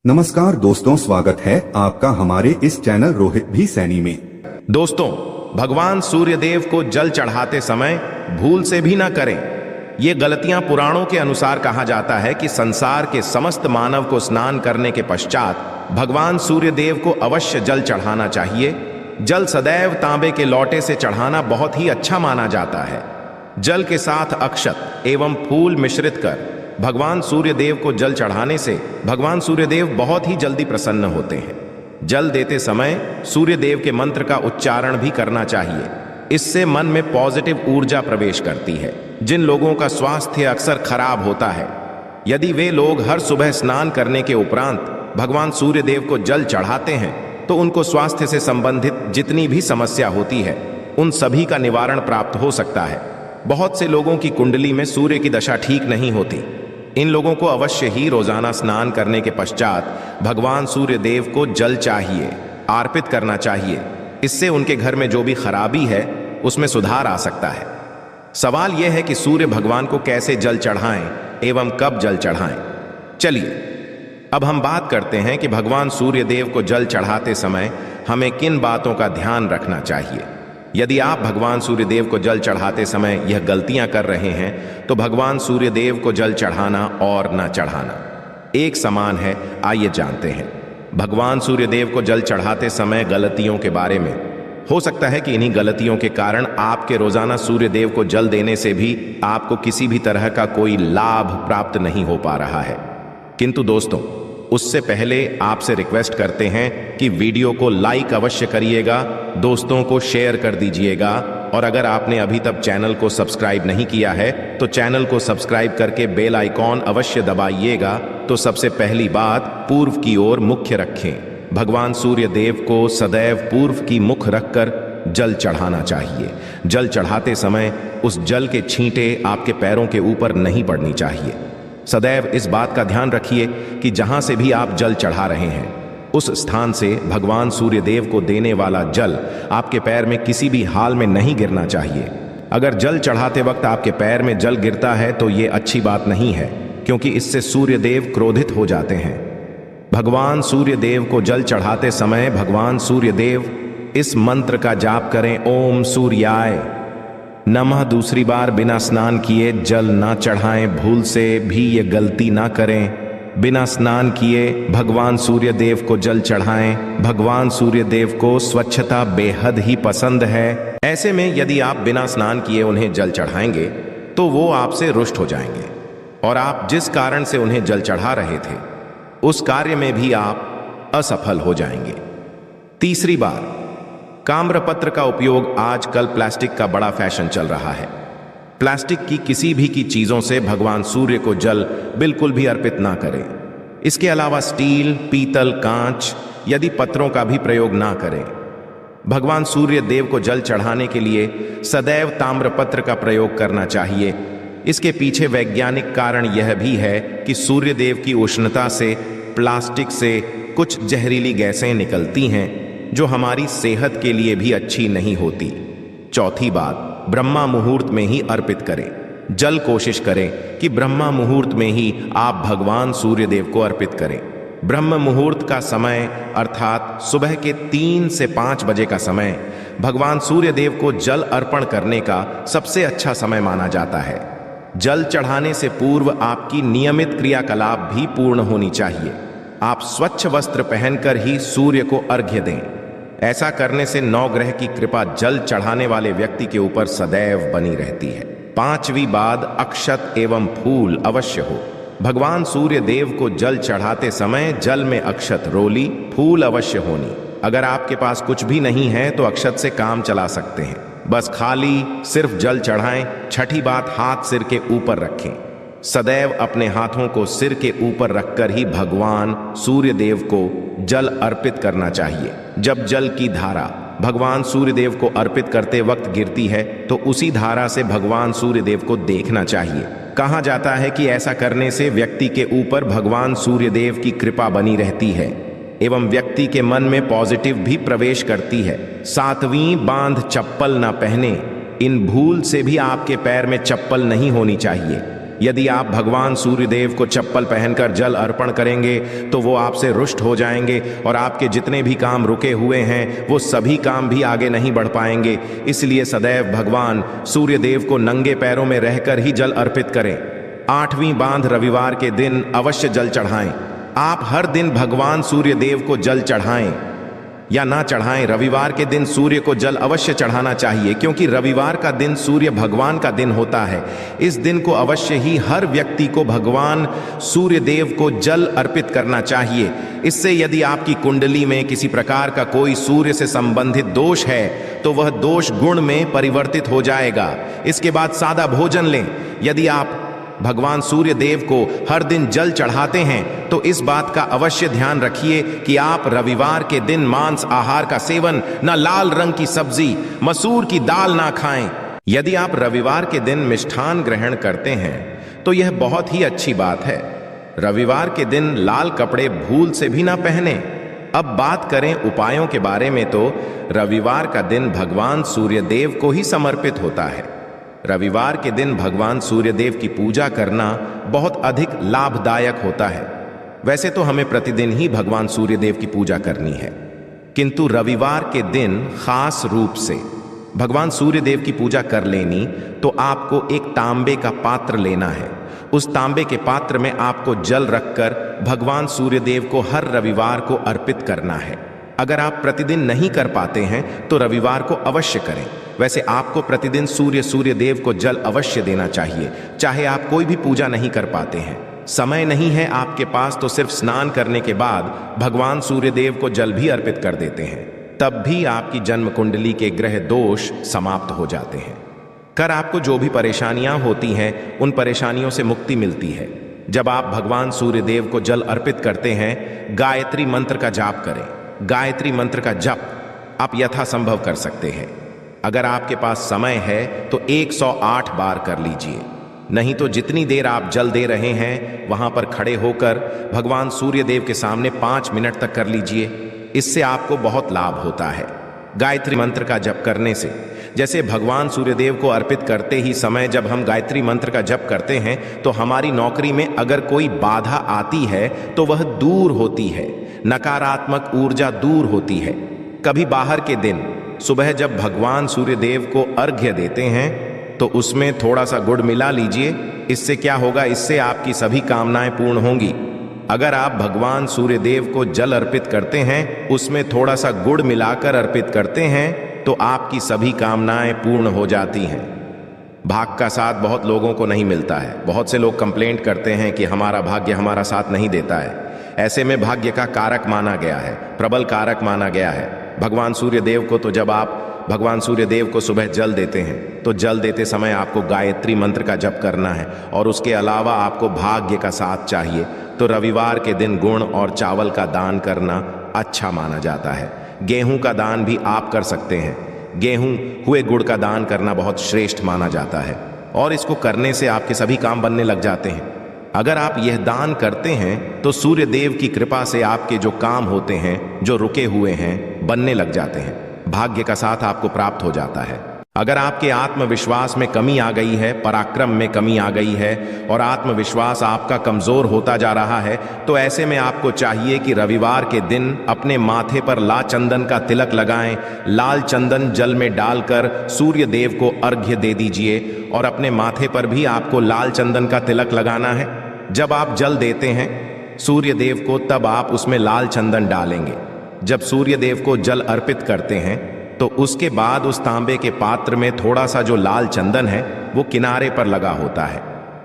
नमस्कार दोस्तों, स्वागत है आपका हमारे इस चैनल रोहित भी सैनी में। दोस्तों, भगवान सूर्यदेव को जल चढ़ाते समय भूल से भी ना करें। ये गलतियां पुराणों के अनुसार कहा जाता है कि संसार के समस्त मानव को स्नान करने के पश्चात भगवान सूर्यदेव को अवश्य जल चढ़ाना चाहिए। जल सदैव तांबे के लोटे से चढ़ाना बहुत ही अच्छा माना जाता है। जल के साथ अक्षत एवं फूल मिश्रित कर भगवान सूर्यदेव को जल चढ़ाने से भगवान सूर्यदेव बहुत ही जल्दी प्रसन्न होते हैं। जल देते समय सूर्यदेव के मंत्र का उच्चारण भी करना चाहिए। इससे मन में पॉजिटिव ऊर्जा प्रवेश करती है। जिन लोगों का स्वास्थ्य अक्सर खराब होता है, यदि वे लोग हर सुबह स्नान करने के उपरांत भगवान सूर्यदेव को जल चढ़ाते हैं तो उनको स्वास्थ्य से संबंधित जितनी भी समस्या होती है उन सभी का निवारण प्राप्त हो सकता है। बहुत से लोगों की कुंडली में सूर्य की दशा ठीक नहीं होती। इन लोगों को अवश्य ही रोजाना स्नान करने के पश्चात भगवान सूर्यदेव को जल चाहिए, अर्पित करना चाहिए। इससे उनके घर में जो भी खराबी है उसमें सुधार आ सकता है। सवाल यह है कि सूर्य भगवान को कैसे जल चढ़ाएं एवं कब जल चढ़ाएं। चलिए अब हम बात करते हैं कि भगवान सूर्यदेव को जल चढ़ाते समय हमें किन बातों का ध्यान रखना चाहिए। यदि आप भगवान सूर्यदेव को जल चढ़ाते समय यह गलतियां कर रहे हैं तो भगवान सूर्यदेव को जल चढ़ाना और न चढ़ाना एक समान है। आइए जानते हैं भगवान सूर्यदेव को जल चढ़ाते समय गलतियों के बारे में। हो सकता है कि इन्हीं गलतियों के कारण आपके रोजाना सूर्यदेव को जल देने से भी आपको किसी भी तरह का कोई लाभ प्राप्त नहीं हो पा रहा है। किंतु दोस्तों, उससे पहले आपसे रिक्वेस्ट करते हैं कि वीडियो को लाइक अवश्य करिएगा, दोस्तों को शेयर कर दीजिएगा और अगर आपने अभी तक चैनल को सब्सक्राइब नहीं किया है तो चैनल को सब्सक्राइब करके बेल आइकॉन अवश्य दबाइएगा। तो सबसे पहली बात, पूर्व की ओर मुख्य रखें। भगवान सूर्यदेव को सदैव पूर्व की मुख रखकर जल चढ़ाना चाहिए। जल चढ़ाते समय उस जल के छींटे आपके पैरों के ऊपर नहीं पड़नी चाहिए। सदैव इस बात का ध्यान रखिए कि जहां से भी आप जल चढ़ा रहे हैं उस स्थान से भगवान सूर्यदेव को देने वाला जल आपके पैर में किसी भी हाल में नहीं गिरना चाहिए। अगर जल चढ़ाते वक्त आपके पैर में जल गिरता है तो ये अच्छी बात नहीं है, क्योंकि इससे सूर्यदेव क्रोधित हो जाते हैं। भगवान सूर्यदेव को जल चढ़ाते समय भगवान सूर्यदेव इस मंत्र का जाप करें, ओम सूर्याय नमः। दूसरी बार बिना स्नान किए जल ना चढ़ाएं। भूल से भी ये गलती ना करें। बिना स्नान किए भगवान सूर्यदेव को जल चढ़ाएं। भगवान सूर्यदेव को स्वच्छता बेहद ही पसंद है। ऐसे में यदि आप बिना स्नान किए उन्हें जल चढ़ाएंगे तो वो आपसे रुष्ट हो जाएंगे और आप जिस कारण से उन्हें जल चढ़ा रहे थे उस कार्य में भी आप असफल हो जाएंगे। तीसरी बार, ताम्रपत्र का उपयोग आजकल प्लास्टिक का बड़ा फैशन चल रहा है। प्लास्टिक की किसी भी की चीजों से भगवान सूर्य को जल बिल्कुल भी अर्पित ना करें। इसके अलावा स्टील, पीतल, कांच यदि पत्रों का भी प्रयोग ना करें। भगवान सूर्य देव को जल चढ़ाने के लिए सदैव ताम्रपत्र का प्रयोग करना चाहिए। इसके पीछे वैज्ञानिक कारण यह भी है कि सूर्य देव की उष्णता से प्लास्टिक से कुछ जहरीली गैसें निकलती हैं जो हमारी सेहत के लिए भी अच्छी नहीं होती। चौथी बात, ब्रह्मा मुहूर्त में ही अर्पित करें जल। कोशिश करें कि ब्रह्मा मुहूर्त में ही आप भगवान सूर्यदेव को अर्पित करें। ब्रह्म मुहूर्त का समय अर्थात सुबह के 3 से 5 बजे का समय भगवान सूर्यदेव को जल अर्पण करने का सबसे अच्छा समय माना जाता है। जल चढ़ाने से पूर्व आपकी नियमित क्रियाकलाप भी पूर्ण होनी चाहिए। आप स्वच्छ वस्त्र पहनकर ही सूर्य को अर्घ्य दें। ऐसा करने से नवग्रह की कृपा जल चढ़ाने वाले व्यक्ति के ऊपर सदैव बनी रहती है। पांचवी बात, अक्षत एवं फूल अवश्य हो। भगवान सूर्य देव को जल चढ़ाते समय जल में अक्षत, रोली, फूल अवश्य होनी। अगर आपके पास कुछ भी नहीं है तो अक्षत से काम चला सकते हैं। बस खाली सिर्फ जल चढ़ाएं। छठी बात, हाथ सिर के ऊपर रखें। सदैव अपने हाथों को सिर के ऊपर रखकर ही भगवान सूर्यदेव को जल अर्पित करना चाहिए। जब जल की धारा भगवान सूर्यदेव को अर्पित करते वक्त गिरती है तो उसी धारा से भगवान सूर्यदेव को देखना चाहिए। कहा जाता है कि ऐसा करने से व्यक्ति के ऊपर भगवान सूर्यदेव की कृपा बनी रहती है एवं व्यक्ति के मन में पॉजिटिव भी प्रवेश करती है। सातवीं बांध, चप्पल ना पहने। इन भूल से भी आपके पैर में चप्पल नहीं होनी चाहिए। यदि आप भगवान सूर्यदेव को चप्पल पहनकर जल अर्पण करेंगे तो वो आपसे रुष्ट हो जाएंगे और आपके जितने भी काम रुके हुए हैं वो सभी काम भी आगे नहीं बढ़ पाएंगे। इसलिए सदैव भगवान सूर्यदेव को नंगे पैरों में रहकर ही जल अर्पित करें। 8वीं बांध रविवार के दिन अवश्य जल चढ़ाएं। आप हर दिन भगवान सूर्यदेव को जल चढ़ाएं या ना चढ़ाएं, रविवार के दिन सूर्य को जल अवश्य चढ़ाना चाहिए, क्योंकि रविवार का दिन सूर्य भगवान का दिन होता है। इस दिन को अवश्य ही हर व्यक्ति को भगवान सूर्यदेव को जल अर्पित करना चाहिए। इससे यदि आपकी कुंडली में किसी प्रकार का कोई सूर्य से संबंधित दोष है तो वह दोष गुण में परिवर्तित हो जाएगा। इसके बाद सादा भोजन लें। यदि आप भगवान सूर्य देव को हर दिन जल चढ़ाते हैं तो इस बात का अवश्य ध्यान रखिए कि आप रविवार के दिन मांस आहार का सेवन, न लाल रंग की सब्जी, मसूर की दाल ना खाएं। यदि आप रविवार के दिन मिष्ठान ग्रहण करते हैं तो यह बहुत ही अच्छी बात है। रविवार के दिन लाल कपड़े भूल से भी ना पहने। अब बात करें उपायों के बारे में, तो रविवार का दिन भगवान सूर्यदेव को ही समर्पित होता है। रविवार के दिन भगवान सूर्यदेव की पूजा करना बहुत अधिक लाभदायक होता है। वैसे तो हमें प्रतिदिन ही भगवान सूर्यदेव की पूजा करनी है, किंतु रविवार के दिन खास रूप से भगवान सूर्यदेव की पूजा कर लेनी तो आपको एक तांबे का पात्र लेना है। उस तांबे के पात्र में आपको जल रखकर भगवान सूर्यदेव को हर रविवार को अर्पित करना है। अगर आप प्रतिदिन नहीं कर पाते हैं तो रविवार को अवश्य करें। वैसे आपको प्रतिदिन सूर्यदेव को जल अवश्य देना चाहिए, चाहे आप कोई भी पूजा नहीं कर पाते हैं, समय नहीं है आपके पास, तो सिर्फ स्नान करने के बाद भगवान सूर्यदेव को जल भी अर्पित कर देते हैं। तब भी आपकी जन्म कुंडली के ग्रह दोष समाप्त हो जाते हैं। कर आपको जो भी परेशानियां होती हैं उन परेशानियों से मुक्ति मिलती है। जब आप भगवान सूर्यदेव को जल अर्पित करते हैं, गायत्री मंत्र का जाप करें। गायत्री मंत्र का जप आप यथासंभव कर सकते हैं। अगर आपके पास समय है तो 108 बार कर लीजिए, नहीं तो जितनी देर आप जल दे रहे हैं वहां पर खड़े होकर भगवान सूर्यदेव के सामने 5 मिनट तक कर लीजिए। इससे आपको बहुत लाभ होता है। गायत्री मंत्र का जप करने से, जैसे भगवान सूर्यदेव को अर्पित करते ही समय जब हम गायत्री मंत्र का जप करते हैं तो हमारी नौकरी में अगर कोई बाधा आती है तो वह दूर होती है, नकारात्मक ऊर्जा दूर होती है। कभी बाहर के दिन सुबह जब भगवान सूर्यदेव को अर्घ्य देते हैं तो उसमें थोड़ा सा गुड़ मिला लीजिए। इससे क्या होगा, इससे आपकी सभी कामनाएं पूर्ण होंगी। अगर आप भगवान सूर्यदेव को जल अर्पित करते हैं, उसमें थोड़ा सा गुड़ मिलाकर अर्पित करते हैं तो आपकी सभी कामनाएं पूर्ण हो जाती हैं। भाग्य का साथ बहुत लोगों को नहीं मिलता है। बहुत से लोग कंप्लेंट करते हैं कि हमारा भाग्य हमारा साथ नहीं देता है। ऐसे में भाग्य का कारक माना गया है, प्रबल कारक माना गया है भगवान सूर्यदेव को। तो जब आप भगवान सूर्यदेव को सुबह जल देते हैं तो जल देते समय आपको गायत्री मंत्र का जप करना है, और उसके अलावा आपको भाग्य का साथ चाहिए तो रविवार के दिन गुण और चावल का दान करना अच्छा माना जाता है। गेहूं का दान भी आप कर सकते हैं। गेहूं हुए गुड़ का दान करना बहुत श्रेष्ठ माना जाता है और इसको करने से आपके सभी काम बनने लग जाते हैं। अगर आप यह दान करते हैं तो सूर्यदेव की कृपा से आपके जो काम होते हैं, जो रुके हुए हैं, बनने लग जाते हैं। भाग्य का साथ आपको प्राप्त हो जाता है। अगर आपके आत्मविश्वास में कमी आ गई है, पराक्रम में कमी आ गई है और आत्मविश्वास आपका कमजोर होता जा रहा है, तो ऐसे में आपको चाहिए कि रविवार के दिन अपने माथे पर लाल चंदन का तिलक लगाएं। लाल चंदन जल में डालकर सूर्य देव को अर्घ्य दे दीजिए और अपने माथे पर भी आपको लाल चंदन का तिलक लगाना है। जब आप जल देते हैं सूर्य देव को, तब आप उसमें लाल चंदन डालेंगे। जब सूर्य देव को जल अर्पित करते हैं तो उसके बाद उस तांबे के पात्र में थोड़ा सा जो लाल चंदन है वो किनारे पर लगा होता है।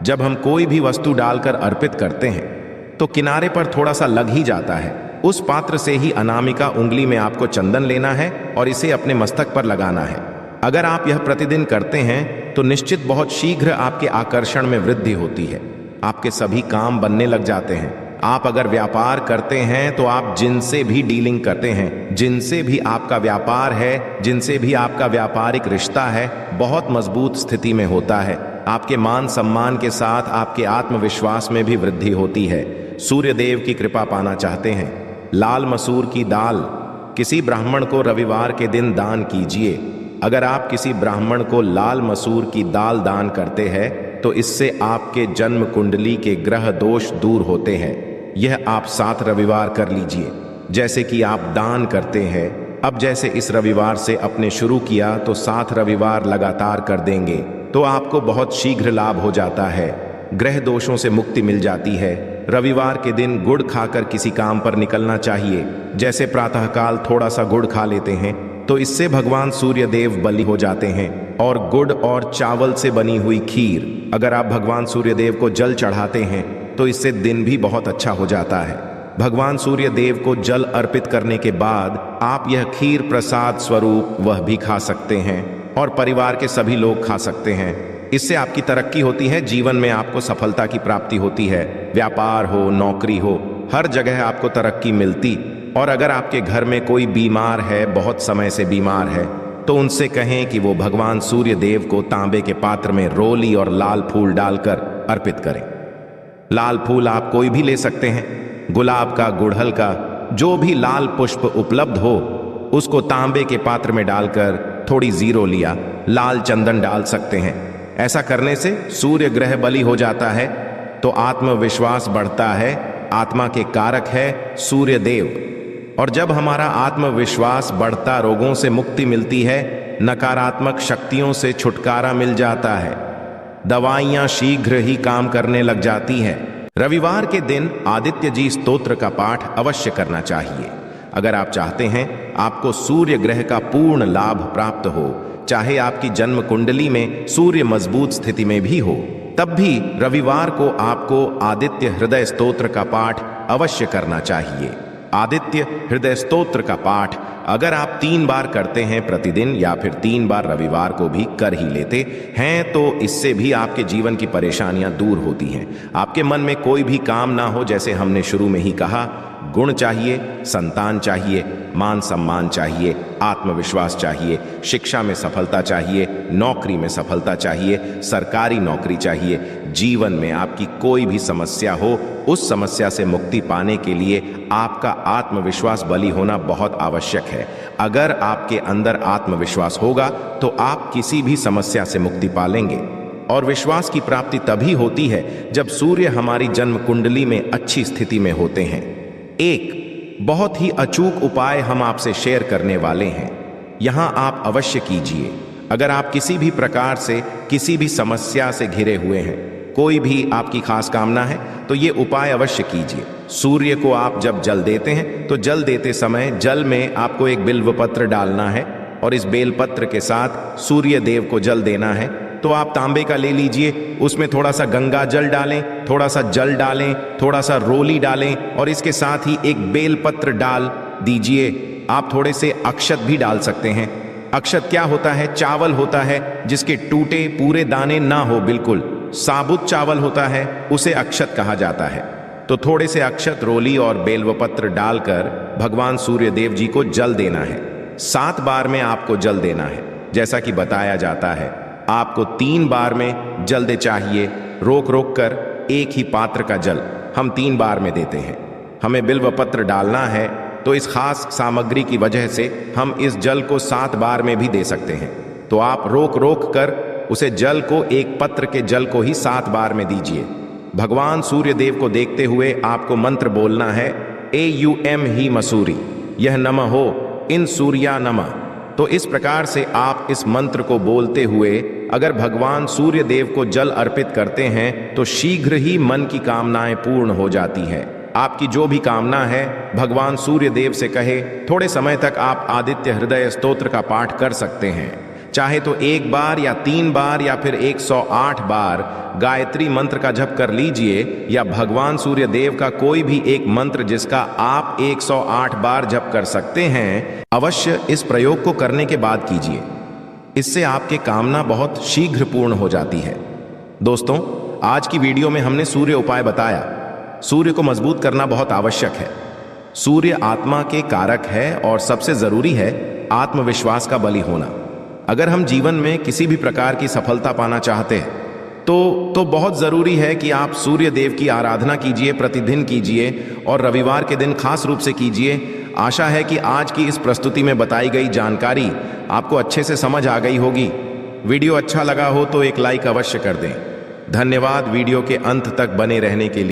जब हम कोई भी वस्तु डालकर अर्पित करते हैं तो किनारे पर थोड़ा सा लग ही जाता है। उस पात्र से ही अनामिका उंगली में आपको चंदन लेना है और इसे अपने मस्तक पर लगाना है। अगर आप यह प्रतिदिन करते हैं तो निश्चित बहुत शीघ्र आपके आकर्षण में वृद्धि होती है। आपके सभी काम बनने लग जाते हैं। आप अगर व्यापार करते हैं तो आप जिनसे भी डीलिंग करते हैं, जिनसे भी आपका व्यापार है, जिनसे भी आपका व्यापारिक रिश्ता है, बहुत मजबूत स्थिति में होता है। आपके मान सम्मान के साथ आपके आत्मविश्वास में भी वृद्धि होती है। सूर्य देव की कृपा पाना चाहते हैं, लाल मसूर की दाल किसी ब्राह्मण को रविवार के दिन दान कीजिए। अगर आप किसी ब्राह्मण को लाल मसूर की दाल दान करते हैं तो इससे आपके जन्म कुंडली के ग्रह दोष दूर होते हैं। यह आप 7 रविवार कर लीजिए, जैसे कि आप दान करते हैं। अब जैसे इस रविवार से अपने शुरू किया तो 7 रविवार लगातार कर देंगे तो आपको बहुत शीघ्र लाभ हो जाता है। ग्रह दोषों से मुक्ति मिल जाती है। रविवार के दिन गुड़ खाकर किसी काम पर निकलना चाहिए। जैसे प्रातःकाल थोड़ा सा गुड़ खा लेते हैं तो इससे भगवान सूर्य देव बलि हो जाते हैं। और गुड़ और चावल से बनी हुई खीर अगर आप भगवान सूर्य देव को जल चढ़ाते हैं तो इससे दिन भी बहुत अच्छा हो जाता है। भगवान सूर्य देव को जल अर्पित करने के बाद आप यह खीर प्रसाद स्वरूप वह भी खा सकते हैं और परिवार के सभी लोग खा सकते हैं। इससे आपकी तरक्की होती है, जीवन में आपको सफलता की प्राप्ति होती है। व्यापार हो, नौकरी हो, हर जगह आपको तरक्की मिलती। और अगर आपके घर में कोई बीमार है, बहुत समय से बीमार है, तो उनसे कहें कि वो भगवान सूर्य देव को तांबे के पात्र में रोली और लाल फूल डालकर अर्पित करें। लाल फूल आप कोई भी ले सकते हैं, गुलाब का, गुड़हल का, जो भी लाल पुष्प उपलब्ध हो उसको तांबे के पात्र में डालकर थोड़ी जीरो लिया लाल चंदन डाल सकते हैं। ऐसा करने से सूर्य ग्रह बलि हो जाता है तो आत्मविश्वास बढ़ता है। आत्मा के कारक है सूर्य देव, और जब हमारा आत्मविश्वास बढ़ता रोगों से मुक्ति मिलती है, नकारात्मक शक्तियों से छुटकारा मिल जाता है, दवाइयां शीघ्र ही काम करने लग जाती हैं। रविवार के दिन आदित्य जी स्तोत्र का पाठ अवश्य करना चाहिए। अगर आप चाहते हैं आपको सूर्य ग्रह का पूर्ण लाभ प्राप्त हो, चाहे आपकी जन्म कुंडली में सूर्य मजबूत स्थिति में भी हो, तब भी रविवार को आपको आदित्य हृदय स्तोत्र का पाठ अवश्य करना चाहिए। आदित्य हृदय स्तोत्र का पाठ अगर आप 3 बार करते हैं प्रतिदिन या फिर 3 बार रविवार को भी कर ही लेते हैं तो इससे भी आपके जीवन की परेशानियां दूर होती हैं। आपके मन में कोई भी काम ना हो, जैसे हमने शुरू में ही कहा, गुण चाहिए, संतान चाहिए, मान सम्मान चाहिए, आत्मविश्वास चाहिए, शिक्षा में सफलता चाहिए, नौकरी में सफलता चाहिए, सरकारी नौकरी चाहिए। जीवन में आपकी कोई भी समस्या हो, उस समस्या से मुक्ति पाने के लिए आपका आत्मविश्वास बली होना बहुत आवश्यक है। अगर आपके अंदर आत्मविश्वास होगा तो आप किसी भी समस्या से मुक्ति पालेंगे। और विश्वास की प्राप्ति तभी होती है जब सूर्य हमारी जन्म कुंडली में अच्छी स्थिति में होते हैं। एक बहुत ही अचूक उपाय हम आपसे शेयर करने वाले हैं, यहां आप अवश्य कीजिए। अगर आप किसी भी प्रकार से किसी भी समस्या से घिरे हुए हैं, कोई भी आपकी खास कामना है, तो ये उपाय अवश्य कीजिए। सूर्य को आप जब जल देते हैं तो जल देते समय जल में आपको एक बिल्व पत्र डालना है और इस बेलपत्र के साथ सूर्य देव को जल देना है। तो आप तांबे का ले लीजिए, उसमें थोड़ा सा गंगा जल डालें, थोड़ा सा जल डालें, थोड़ा सा रोली डालें और इसके साथ ही एक बेलपत्र डाल दीजिए। आप थोड़े से अक्षत भी डाल सकते हैं। अक्षत क्या होता है? चावल होता है जिसके टूटे पूरे दाने ना हो, बिल्कुल साबुत चावल होता है, उसे अक्षत कहा जाता है। तो थोड़े से अक्षत, रोली और बेलवपत्र डालकर भगवान सूर्य देव जी को जल देना है। 7 बार में आपको जल देना है। जैसा कि बताया जाता है, आपको 3 बार में जल्दी चाहिए। रोक रोक कर एक ही पात्र का जल हम 3 बार में देते हैं। हमें बिल्व पत्र डालना है तो इस खास सामग्री की वजह से हम इस जल को 7 बार में भी दे सकते हैं। तो आप रोक रोक कर उसे जल को, एक पत्र के जल को ही 7 बार में दीजिए। भगवान सूर्य देव को देखते हुए आपको मंत्र बोलना है, AUM ही मसूरी यह नमः हो इन सूर्या नमः। तो इस प्रकार से आप इस मंत्र को बोलते हुए अगर भगवान सूर्य देव को जल अर्पित करते हैं तो शीघ्र ही मन की कामनाएं पूर्ण हो जाती है। आपकी जो भी कामना है भगवान सूर्य देव से कहे। थोड़े समय तक आप आदित्य हृदय स्तोत्र का पाठ कर सकते हैं, चाहे तो 1 बार या 3 बार या फिर 108 बार गायत्री मंत्र का जप कर लीजिए, या भगवान सूर्य देव का कोई भी एक मंत्र जिसका आप 108 बार जप कर सकते हैं। अवश्य इस प्रयोग को करने के बाद कीजिए, इससे आपके कामना बहुत शीघ्र पूर्ण हो जाती है। दोस्तों, आज की वीडियो में हमने सूर्य उपाय बताया। सूर्य को मजबूत करना बहुत आवश्यक है। सूर्य आत्मा के कारक है और सबसे जरूरी है आत्मविश्वास का बलि होना। अगर हम जीवन में किसी भी प्रकार की सफलता पाना चाहते हैं तो बहुत जरूरी है कि आप सूर्य देव की आराधना कीजिए, प्रतिदिन कीजिए और रविवार के दिन खास रूप से कीजिए। आशा है कि आज की इस प्रस्तुति में बताई गई जानकारी आपको अच्छे से समझ आ गई होगी। वीडियो अच्छा लगा हो तो एक लाइक अवश्य कर दें। धन्यवाद वीडियो के अंत तक बने रहने के लिए।